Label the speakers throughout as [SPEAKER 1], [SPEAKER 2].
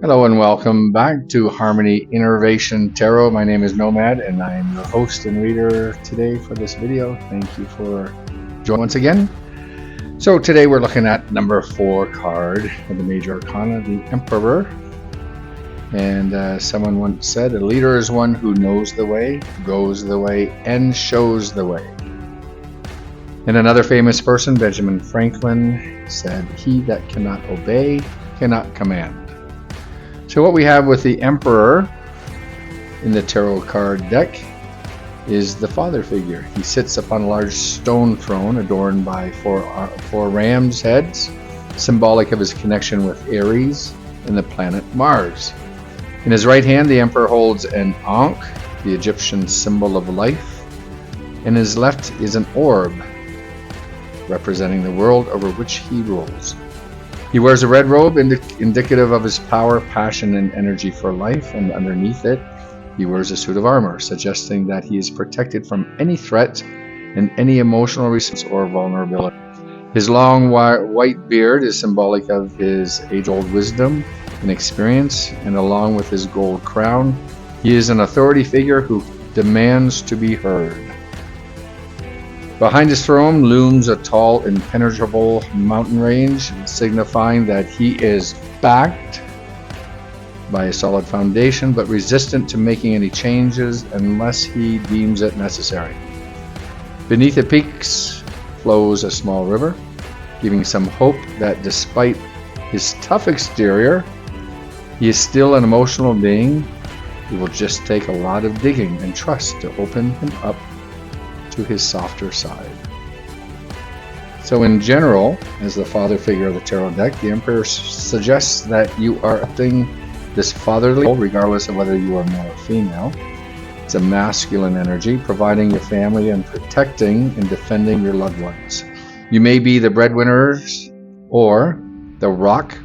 [SPEAKER 1] Hello and welcome back to Harmony Innervation Tarot. My name is Nomad and I am your host and reader today for this video. Thank you for joining once again. So today we're looking at number 4 card of the Major Arcana, the Emperor. And someone once said, a leader is one who knows the way, goes the way, and shows the way. And another famous person, Benjamin Franklin, said, he that cannot obey cannot command. So what we have with the Emperor in the tarot card deck is the father figure. He sits upon a large stone throne adorned by four ram's heads, symbolic of his connection with Aries and the planet Mars. In his right hand, the Emperor holds an Ankh, the Egyptian symbol of life. In his left is an orb, representing the world over which he rules. He wears a red robe indicative of his power, passion, and energy for life, and underneath it, he wears a suit of armor, suggesting that he is protected from any threat and any emotional response or vulnerability. His long white beard is symbolic of his age-old wisdom and experience, and along with his gold crown, he is an authority figure who demands to be heard. Behind his throne looms a tall, impenetrable mountain range, signifying that he is backed by a solid foundation, but resistant to making any changes unless he deems it necessary. Beneath the peaks flows a small river, giving some hope that despite his tough exterior, he is still an emotional being. It will just take a lot of digging and trust to open him up to his softer side. So in general, as the father figure of the tarot deck, the Emperor suggests that you are acting this fatherly role regardless of whether you are male or female. It's a masculine energy, providing your family and protecting and defending your loved ones. You may be the breadwinners or the rock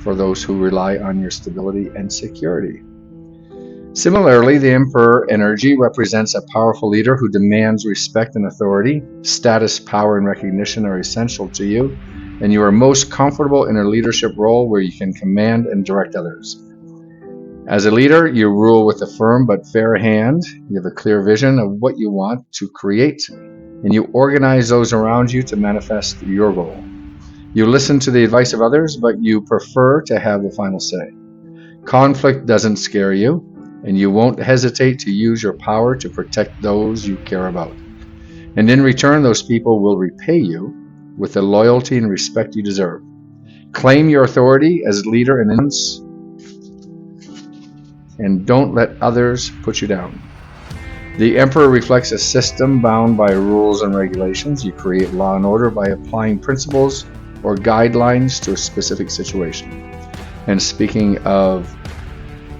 [SPEAKER 1] for those who rely on your stability and security. Similarly, the Emperor energy represents a powerful leader who demands respect and authority. Status, power, and recognition are essential to you, and you are most comfortable in a leadership role where you can command and direct others. As a leader, you rule with a firm but fair hand. You have a clear vision of what you want to create, and you organize those around you to manifest your goal. You listen to the advice of others, but you prefer to have the final say. Conflict doesn't scare you, and you won't hesitate to use your power to protect those you care about. And in return, those people will repay you with the loyalty and respect you deserve. Claim your authority as leader and don't let others put you down. The Emperor reflects a system bound by rules and regulations. You create law and order by applying principles or guidelines to a specific situation. And speaking of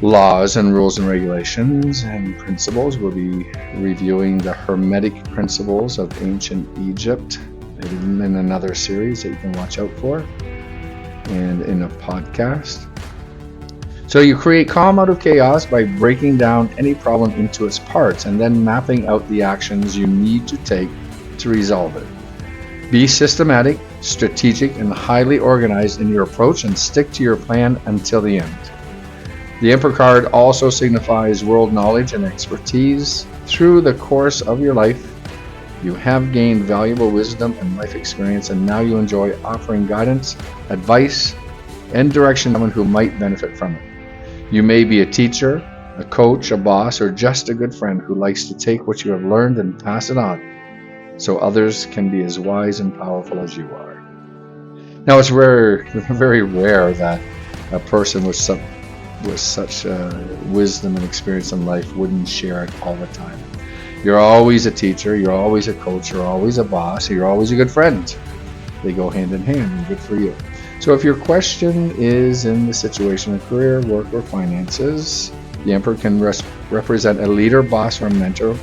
[SPEAKER 1] laws and rules and regulations and principles, we'll be reviewing the Hermetic principles of ancient Egypt in another series that you can watch out for and in a podcast. So you create calm out of chaos by breaking down any problem into its parts and then mapping out the actions you need to take to resolve it. Be systematic, strategic, and highly organized in your approach and stick to your plan until the end. The Emperor card also signifies world knowledge and expertise. Through the course of your life, you have gained valuable wisdom and life experience, and now you enjoy offering guidance, advice, and direction to someone who might benefit from it. You may be a teacher, a coach, a boss, or just a good friend who likes to take what you have learned and pass it on so others can be as wise and powerful as you are. Now, it's very rare that a person with such wisdom and experience in life wouldn't share it all the time. You're always a teacher, you're always a coach, you're always a boss, you're always a good friend. They go hand in hand, and good for you. So if your question is in the situation of career, work, or finances, the Emperor can represent a leader, boss, or mentor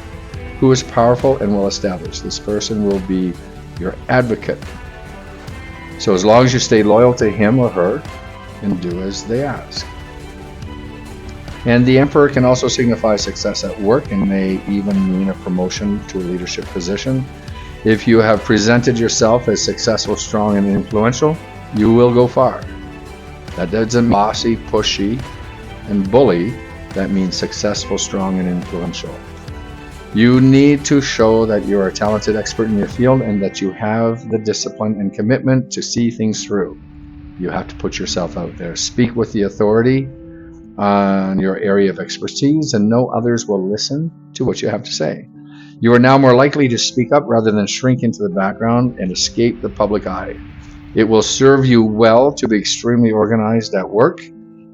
[SPEAKER 1] who is powerful and well established. This person will be your advocate. So as long as you stay loyal to him or her and do as they ask. And the Emperor can also signify success at work and may even mean a promotion to a leadership position. If you have presented yourself as successful, strong, and influential, you will go far. That doesn't mean bossy, pushy, And bully, that means successful, strong, and influential. You need to show that you're a talented expert in your field and that you have the discipline and commitment to see things through. You have to put yourself out there. Speak with the authority on your area of expertise, and know others will listen to what you have to say. You are now more likely to speak up rather than shrink into the background and escape the public eye. It will serve you well to be extremely organized at work,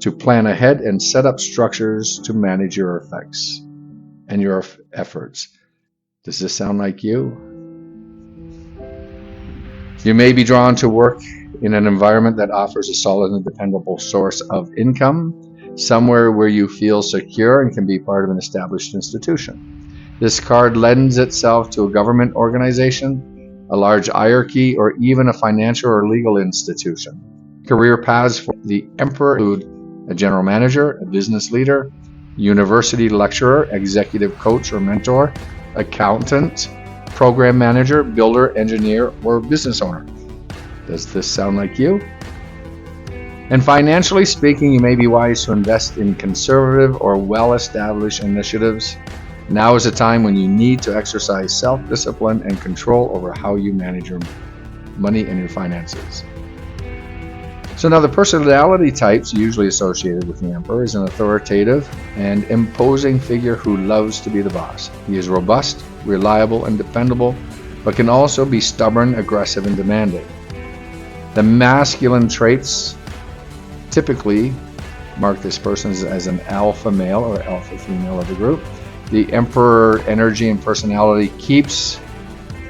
[SPEAKER 1] to plan ahead and set up structures to manage your effects and your efforts. Does this sound like you? You may be drawn to work in an environment that offers a solid and dependable source of income, somewhere where you feel secure and can be part of an established institution. This card lends itself to a government organization, a large hierarchy, or even a financial or legal institution. Career paths for the Emperor include a general manager, a business leader, university lecturer, executive coach or mentor, accountant, program manager, builder, engineer, or business owner. Does this sound like you? And financially speaking, you may be wise to invest in conservative or well-established initiatives. Now is a time when you need to exercise self-discipline and control over how you manage your money and your finances. So now the personality types usually associated with the Emperor is an authoritative and imposing figure who loves to be the boss. He is robust, reliable, and dependable, but can also be stubborn, aggressive, and demanding. The masculine traits typically mark this person as an alpha male or alpha female of the group. The Emperor energy and personality keeps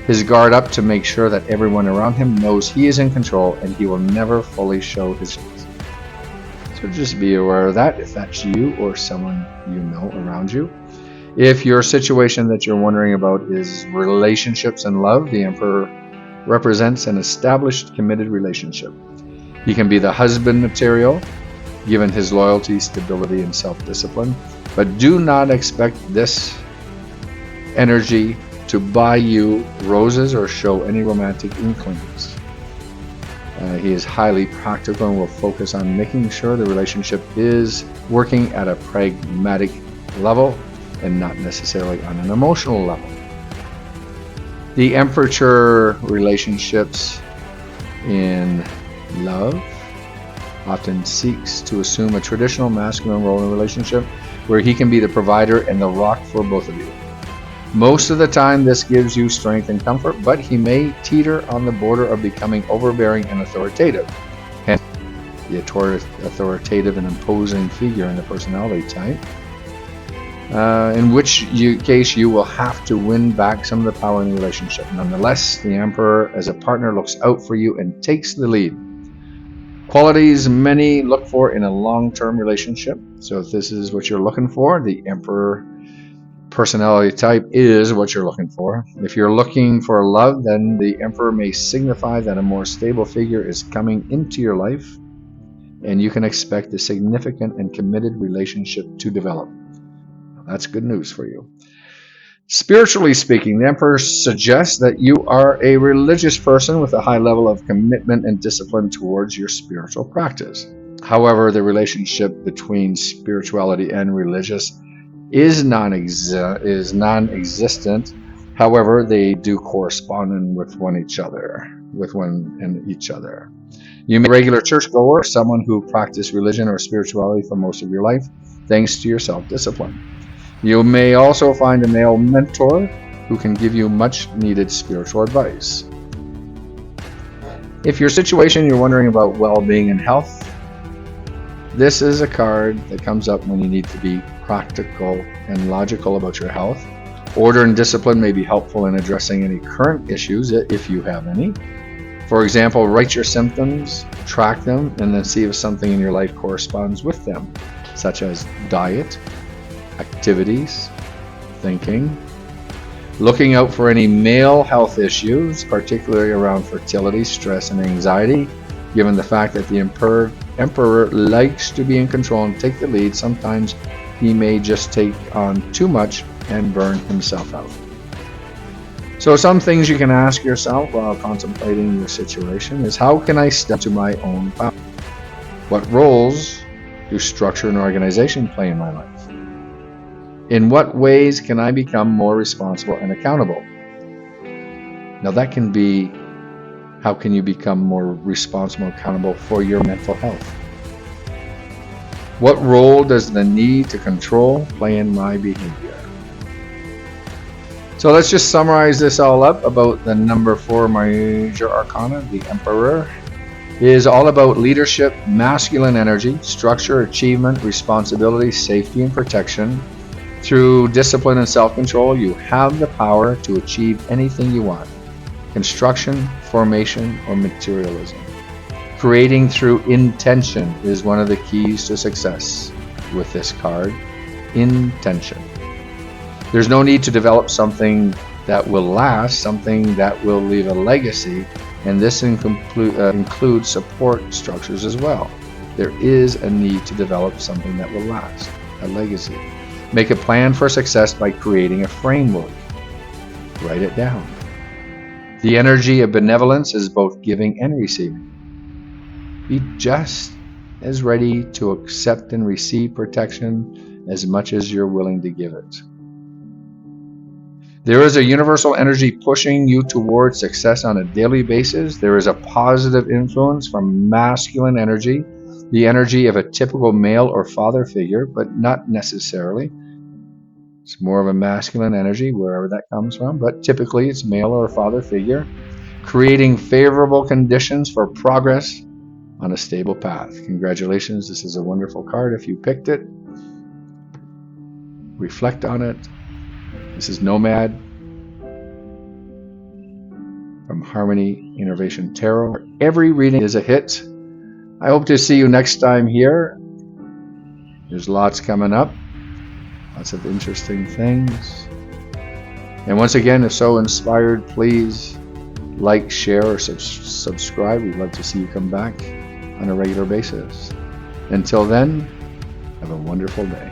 [SPEAKER 1] his guard up to make sure that everyone around him knows he is in control and he will never fully show his face. So just be aware of that if that's you or someone you know around you. If your situation that you're wondering about is relationships and love, the Emperor represents an established, committed relationship. He can be the husband material, given his loyalty, stability, and self-discipline, but do not expect this energy to buy you roses or show any romantic inklings. He is highly practical and will focus on making sure the relationship is working at a pragmatic level and not necessarily on an emotional level. The Emperor relationships in love often seeks to assume a traditional masculine role in a relationship where he can be the provider and the rock for both of you. Most of the time this gives you strength and comfort, but he may teeter on the border of becoming overbearing and authoritative. Hence, the authoritative and imposing figure in the personality type, in which case you will have to win back some of the power in the relationship. Nonetheless, the Emperor as a partner looks out for you and takes the lead. Qualities many look for in a long-term relationship. So if this is what you're looking for, the Emperor personality type is what you're looking for. If you're looking for love, then the Emperor may signify that a more stable figure is coming into your life, and you can expect a significant and committed relationship to develop. That's good news for you. Spiritually speaking, the Emperor suggests that you are a religious person with a high level of commitment and discipline towards your spiritual practice. However, the relationship between spirituality and religious is non-existent. However, they do correspond with one and each other. You may be a regular churchgoer, someone who practiced religion or spirituality for most of your life, thanks to your self-discipline. You may also find a male mentor who can give you much needed spiritual advice. If your situation you're wondering about well-being and health, this is a card that comes up when you need to be practical and logical about your health. Order and discipline may be helpful in addressing any current issues, if you have any. For example, write your symptoms, track them, and then see if something in your life corresponds with them, such as diet, activities, thinking. Looking out for any male health issues, particularly around fertility, stress, and anxiety. Given the fact that the Emperor likes to be in control and take the lead, sometimes he may just take on too much and burn himself out. So some things you can ask yourself while contemplating your situation is, how can I step to my own power? What roles do structure and organization play in my life? In what ways can I become more responsible and accountable? Now that can be, how can you become more responsible and accountable for your mental health? What role does the need to control play in my behavior? So let's just summarize this all up about the number 4 Major Arcana, the Emperor. It is all about leadership, masculine energy, structure, achievement, responsibility, safety, and protection. Through discipline and self-control, you have the power to achieve anything you want. Construction, formation, or materialism. Creating through intention is one of the keys to success with this card. Intention. There's no need to develop something that will last, something that will leave a legacy, and this includes support structures as well. There is a need to develop something that will last, a legacy. Make a plan for success by creating a framework. Write it down. The energy of benevolence is both giving and receiving. Be just as ready to accept and receive protection as much as you're willing to give it. There is a universal energy pushing you towards success on a daily basis. There is a positive influence from masculine energy, the energy of a typical male or father figure, but not necessarily. It's more of a masculine energy, wherever that comes from, but typically it's male or father figure, creating favorable conditions for progress on a stable path. Congratulations, this is a wonderful card if you picked it. Reflect on it. This is Nomad from Harmony Innovation Tarot. Every reading is a hit. I hope to see you next time here. There's lots coming up. Lots of interesting things. And once again, if so inspired, please like, share, or subscribe. We'd love to see you come back on a regular basis. Until then, have a wonderful day.